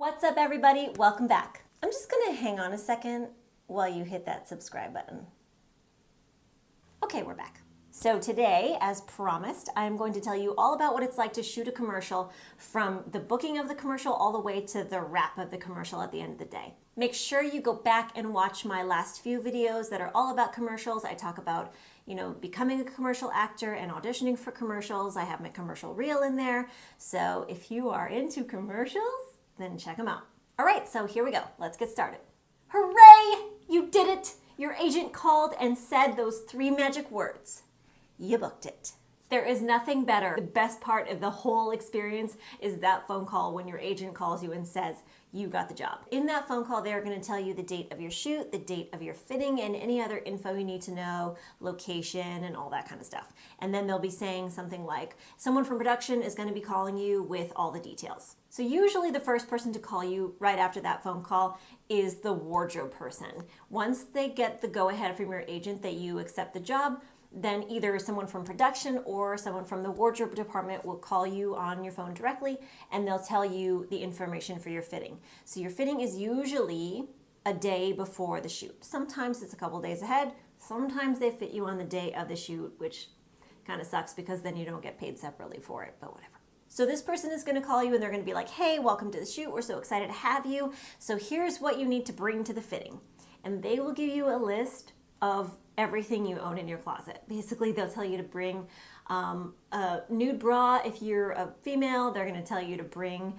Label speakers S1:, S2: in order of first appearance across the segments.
S1: What's up, everybody? Welcome back. I'm just gonna hang on a second while you hit that subscribe button. Okay, we're back. So today, as promised, I'm going to tell you all about what it's like to shoot a commercial from the booking of the commercial all the way to the wrap of the commercial at the end of the day. Make sure you go back and watch my last few videos that are all about commercials. I talk about, becoming a commercial actor and auditioning for commercials. I have my commercial reel in there. So if you are into commercials, then check them out. All right, so here we go. Let's get started. Hooray! You did it! Your agent called and said those 3 magic words. You booked it. There is nothing better. The best part of the whole experience is that phone call when your agent calls you and says, you got the job. In that phone call, they're going to tell you the date of your shoot, the date of your fitting, and any other info you need to know, location, and all that kind of stuff. And then they'll be saying something like, someone from production is going to be calling you with all the details. So usually the first person to call you right after that phone call is the wardrobe person. Once they get the go-ahead from your agent that you accept the job, then either someone from production or someone from the wardrobe department will call you on your phone directly, and they'll tell you the information for your fitting. So your fitting is usually a day before the shoot. Sometimes it's a couple days ahead. Sometimes they fit you on the day of the shoot, which kind of sucks because then you don't get paid separately for it, but whatever. So this person is going to call you and they're going to be like, hey, welcome to the shoot. We're so excited to have you. So here's what you need to bring to the fitting. And they will give you a list of everything you own in your closet. Basically, they'll tell you to bring a nude bra if you're a female. They're going to tell you to bring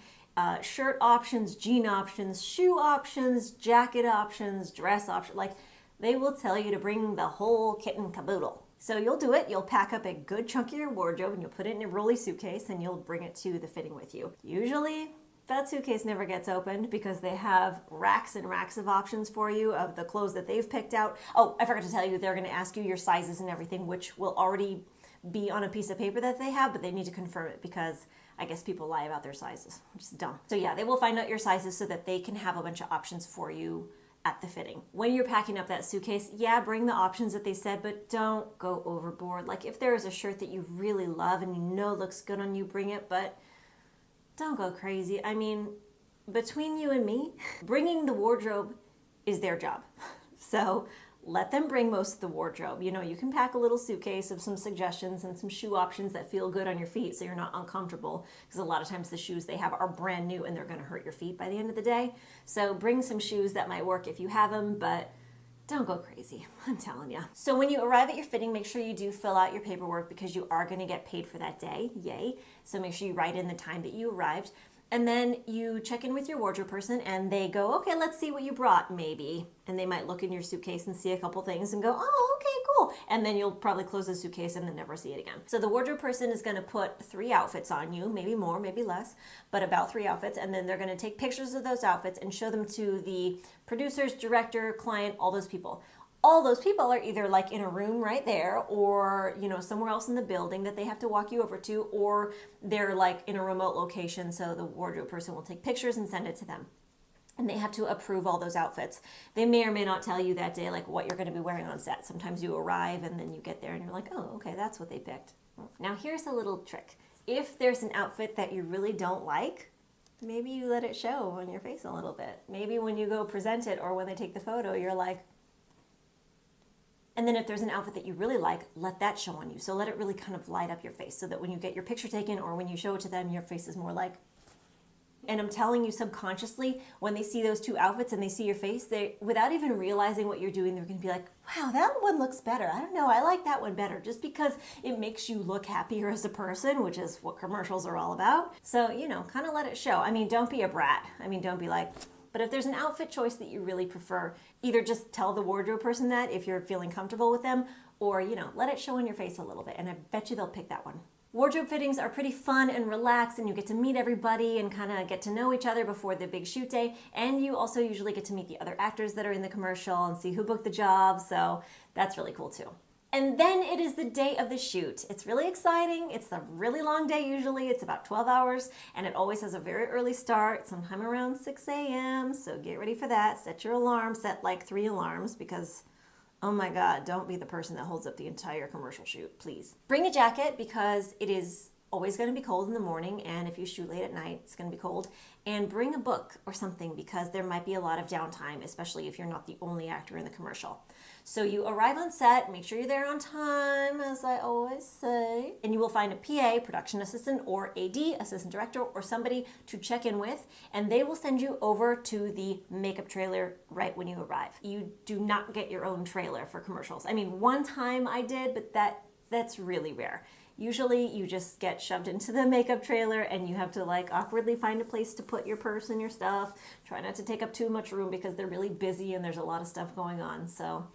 S1: shirt options, jean options, shoe options, jacket options, dress options. Like, they will tell you to bring the whole kit and caboodle. So you'll do it. You'll pack up a good chunk of your wardrobe and you'll put it in a rolly suitcase and you'll bring it to the fitting with you. Usually, that suitcase never gets opened because they have racks and racks of options for you of the clothes that they've picked out. Oh, I forgot to tell you, they're going to ask you your sizes and everything, which will already be on a piece of paper that they have, but they need to confirm it because I guess people lie about their sizes, which is dumb. So yeah, they will find out your sizes so that they can have a bunch of options for you at the fitting. When you're packing up that suitcase, yeah, bring the options that they said, but don't go overboard. Like if there is a shirt that you really love and you know looks good on you, bring it, but don't go crazy. I mean, between you and me, bringing the wardrobe is their job. So let them bring most of the wardrobe. You can pack a little suitcase of some suggestions and some shoe options that feel good on your feet so you're not uncomfortable, because a lot of times the shoes they have are brand new and they're going to hurt your feet by the end of the day. So bring some shoes that might work if you have them, but don't go crazy, I'm telling you. So when you arrive at your fitting, make sure you do fill out your paperwork because you are going to get paid for that day. Yay. So make sure you write in the time that you arrived. And then you check in with your wardrobe person and they go, okay, let's see what you brought, maybe. And they might look in your suitcase and see a couple things and go, oh, okay, cool. And then you'll probably close the suitcase and then never see it again. So the wardrobe person is going to put 3 outfits on you, maybe more, maybe less, but about 3 outfits. And then they're going to take pictures of those outfits and show them to the producers, director, client, all those people. All those people are either like in a room right there or, somewhere else in the building that they have to walk you over to, or they're like in a remote location. So the wardrobe person will take pictures and send it to them. And they have to approve all those outfits. They may or may not tell you that day, like what you're going to be wearing on set. Sometimes you arrive and then you get there and you're like, oh, okay, that's what they picked. Now here's a little trick. If there's an outfit that you really don't like, maybe you let it show on your face a little bit. Maybe when you go present it or when they take the photo, you're like, and then if there's an outfit that you really like, let that show on you. So let it really kind of light up your face so that when you get your picture taken or when you show it to them, your face is more like, and I'm telling you subconsciously, when they see those 2 outfits and they see your face, they, without even realizing what you're doing, they're going to be like, wow, that one looks better. I don't know, I like that one better, just because it makes you look happier as a person, which is what commercials are all about. So, kind of let it show. I mean, don't be a brat. I mean, don't be like, but if there's an outfit choice that you really prefer, either just tell the wardrobe person that if you're feeling comfortable with them, or, let it show on your face a little bit, and I bet you they'll pick that one. Wardrobe fittings are pretty fun and relaxed, and you get to meet everybody and kind of get to know each other before the big shoot day, and you also usually get to meet the other actors that are in the commercial and see who booked the job, so that's really cool too. And then it is the day of the shoot. It's really exciting. It's a really long day usually. It's about 12 hours and it always has a very early start, sometime around 6 a.m. So get ready for that. Set your alarm, set like 3 alarms because, oh my God, don't be the person that holds up the entire commercial shoot, please. Bring a jacket because it is always going to be cold in the morning, and if you shoot late at night, it's going to be cold. And bring a book or something, because there might be a lot of downtime, especially if you're not the only actor in the commercial. So you arrive on set, make sure you're there on time, as I always say, and you will find a PA, production assistant, or AD, assistant director, or somebody to check in with, and they will send you over to the makeup trailer right when you arrive. You do not get your own trailer for commercials. I mean, one time I did, but that's really rare. Usually you just get shoved into the makeup trailer and you have to like awkwardly find a place to put your purse and your stuff. Try not to take up too much room because they're really busy and there's a lot of stuff going on. So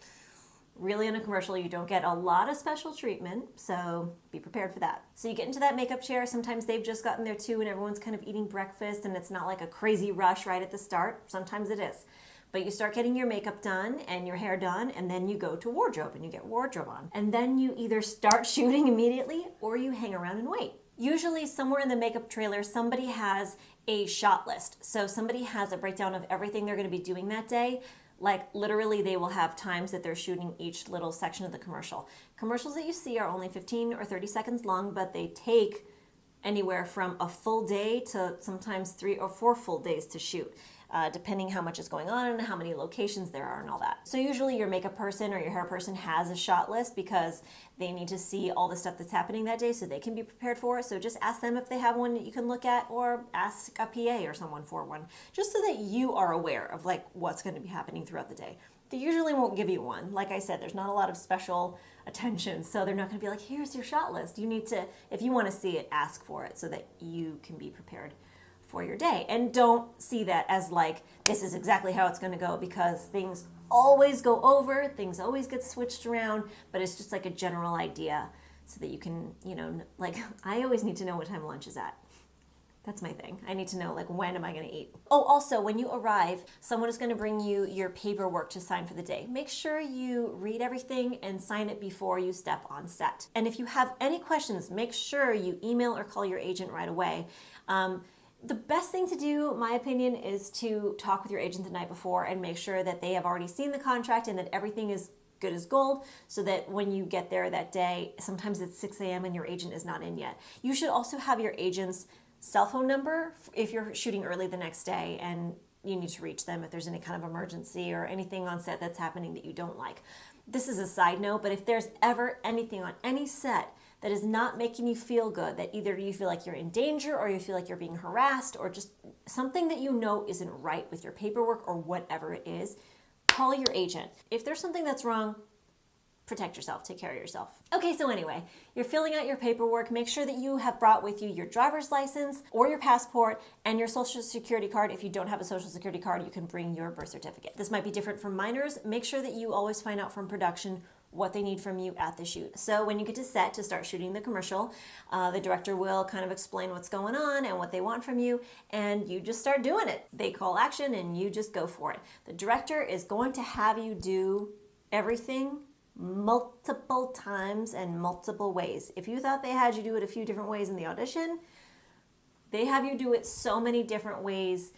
S1: really in a commercial you don't get a lot of special treatment, so be prepared for that. So you get into that makeup chair. Sometimes they've just gotten there too and everyone's kind of eating breakfast and it's not like a crazy rush right at the start. Sometimes it is. But you start getting your makeup done and your hair done, and then you go to wardrobe and you get wardrobe on. And then you either start shooting immediately or you hang around and wait. Usually somewhere in the makeup trailer, somebody has a shot list. So somebody has a breakdown of everything they're gonna be doing that day. Like literally they will have times that they're shooting each little section of the commercial. Commercials that you see are only 15 or 30 seconds long, but they take anywhere from a full day to sometimes 3 or 4 full days to shoot. Depending how much is going on and how many locations there are and all that. So usually your makeup person or your hair person has a shot list because they need to see all the stuff that's happening that day so they can be prepared for it. So just ask them if they have one that you can look at, or ask a PA or someone for one, just so that you are aware of like what's going to be happening throughout the day. They usually won't give you one. Like I said, there's not a lot of special attention, so they're not going to be like, here's your shot list. You need to, if you want to see it, ask for it so that you can be prepared for your day. And don't see that as like, this is exactly how it's going to go, because things always go over, things always get switched around, but it's just like a general idea so that you can, you know, like I always need to know what time lunch is at. That's my thing. I need to know, like, when am I going to eat? Oh, also, when you arrive, someone is going to bring you your paperwork to sign for the day. Make sure you read everything and sign it before you step on set. And if you have any questions, make sure you email or call your agent right away. The best thing to do, my opinion, is to talk with your agent the night before and make sure that they have already seen the contract and that everything is good as gold, so that when you get there that day, sometimes it's 6 a.m. and your agent is not in yet. You should also have your agent's cell phone number if you're shooting early the next day and you need to reach them if there's any kind of emergency or anything on set that's happening that you don't like. This is a side note, but if there's ever anything on any set that is not making you feel good, that either you feel like you're in danger or you feel like you're being harassed or just something that you know isn't right with your paperwork or whatever it is, call your agent. If there's something that's wrong, protect yourself, take care of yourself. Okay, so anyway, you're filling out your paperwork. Make sure that you have brought with you your driver's license or your passport and your social security card. If you don't have a social security card, you can bring your birth certificate. This might be different from minors. Make sure that you always find out from production what they need from you at the shoot. So when you get to set to start shooting the commercial, the director will kind of explain what's going on and what they want from you, and you just start doing it. They call action and you just go for it. The director is going to have you do everything multiple times and multiple ways. If you thought they had you do it a few different ways in the audition, they have you do it so many different ways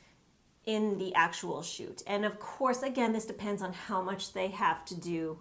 S1: in the actual shoot. And of course, again, this depends on how much they have to do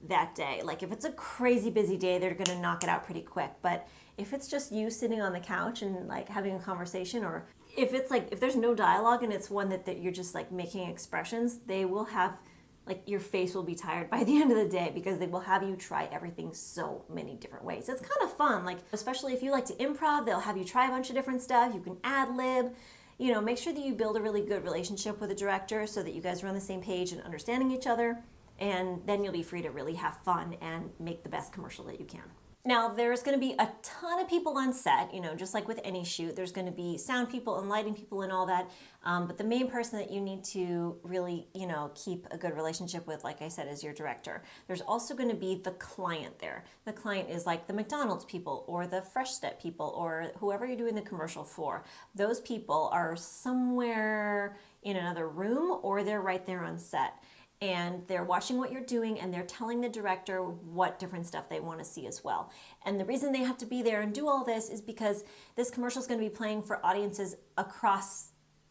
S1: that day. Like if it's a crazy busy day, they're gonna knock it out pretty quick. But if it's just you sitting on the couch and like having a conversation, or if it's like, if there's no dialogue and it's one that you're just like making expressions, they will have, like your face will be tired by the end of the day because they will have you try everything so many different ways. It's kind of fun, like especially if you like to improv, they'll have you try a bunch of different stuff. You can ad lib, you know, make sure that you build a really good relationship with the director so that you guys are on the same page and understanding each other. And then you'll be free to really have fun and make the best commercial that you can. Now, there's going to be a ton of people on set, you know, just like with any shoot. There's going to be sound people and lighting people and all that. But the main person that you need to really, you know, keep a good relationship with, like I said, is your director. There's also going to be the client there. The client is like the McDonald's people or the Fresh Step people or whoever you're doing the commercial for. Those people are somewhere in another room or they're right there on set. And they're watching what you're doing and they're telling the director what different stuff they want to see as well. And the reason they have to be there and do all this is because this commercial is going to be playing for audiences across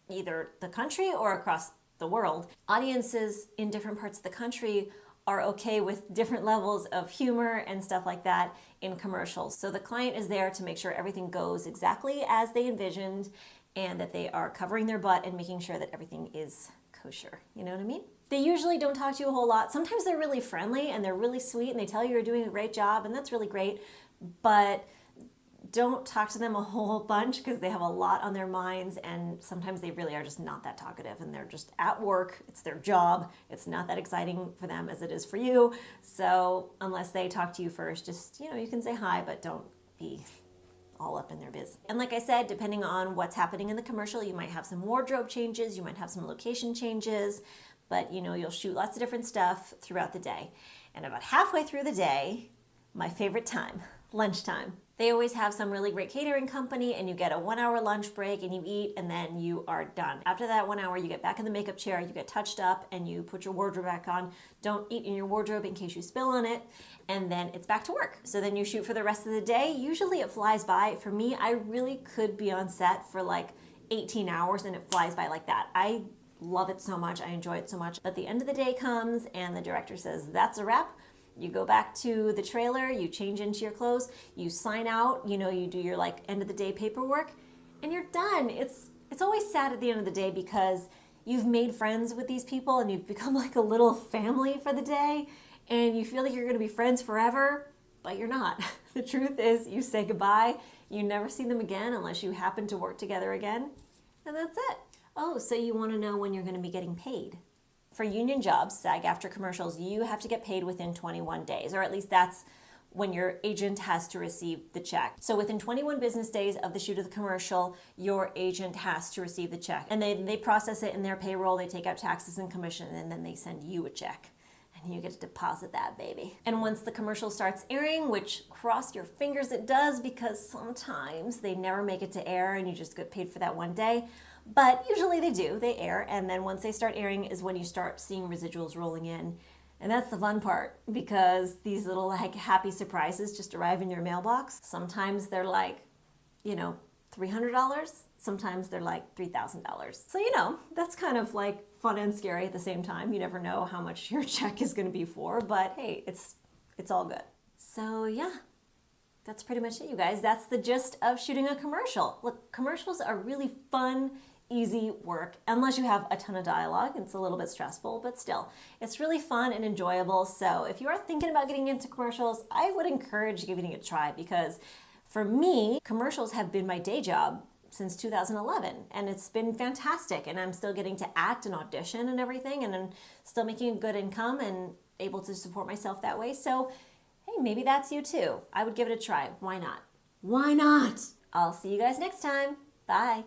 S1: either the country or across the world. Audiences in different parts of the country are okay with different levels of humor and stuff like that in commercials. So the client is there to make sure everything goes exactly as they envisioned and that they are covering their butt and making sure that everything is kosher. You know what I mean? They usually don't talk to you a whole lot. Sometimes they're really friendly and they're really sweet and they tell you you're doing a great job, and that's really great. But don't talk to them a whole bunch because they have a lot on their minds, and sometimes they really are just not that talkative and they're just at work. It's their job. It's not that exciting for them as it is for you. So unless they talk to you first, just, you can say hi, but don't be all up in their biz. And like I said, depending on what's happening in the commercial, you might have some wardrobe changes, you might have some location changes, but you'll shoot lots of different stuff throughout the day. And about halfway through the day, my favorite time, lunchtime. They always have some really great catering company, and you get a 1 hour lunch break and you eat and then you are done. After that 1 hour, you get back in the makeup chair, you get touched up and you put your wardrobe back on. Don't eat in your wardrobe in case you spill on it. And then it's back to work. So then you shoot for the rest of the day. Usually it flies by. For me, I really could be on set for like 18 hours and it flies by like that. I love it so much. I enjoy it so much. But the end of the day comes and the director says, that's a wrap. You go back to the trailer, you change into your clothes, you sign out, you do your like end of the day paperwork, and you're done. It's always sad at the end of the day because you've made friends with these people and you've become like a little family for the day, and you feel like you're going to be friends forever, but you're not. The truth is you say goodbye, you never see them again unless you happen to work together again, and that's it. Oh, so you want to know when you're going to be getting paid. For union jobs, SAG-AFTRA commercials, you have to get paid within 21 days, or at least that's when your agent has to receive the check. So within 21 business days of the shoot of the commercial, your agent has to receive the check. And they process it in their payroll, they take out taxes and commission, and then they send you a check. And you get to deposit that baby. And once the commercial starts airing, which cross your fingers it does, because sometimes they never make it to air and you just get paid for that one day. But usually they do, they air, and then once they start airing is when you start seeing residuals rolling in. And that's the fun part, because these little like happy surprises just arrive in your mailbox. Sometimes they're like, $300. Sometimes they're like $3,000. So, that's kind of like fun and scary at the same time. You never know how much your check is going to be for, but hey, it's all good. So yeah, that's pretty much it, you guys. That's the gist of shooting a commercial. Look, commercials are really fun, easy work, unless you have a ton of dialogue. It's a little bit stressful, but still, it's really fun and enjoyable. So if you are thinking about getting into commercials, I would encourage giving it a try, because for me, commercials have been my day job since 2011, and it's been fantastic, and I'm still getting to act and audition and everything, and I'm still making a good income and able to support myself that way. So hey, maybe that's you too. I would give it a try. Why not? Why not? I'll see you guys next time. Bye.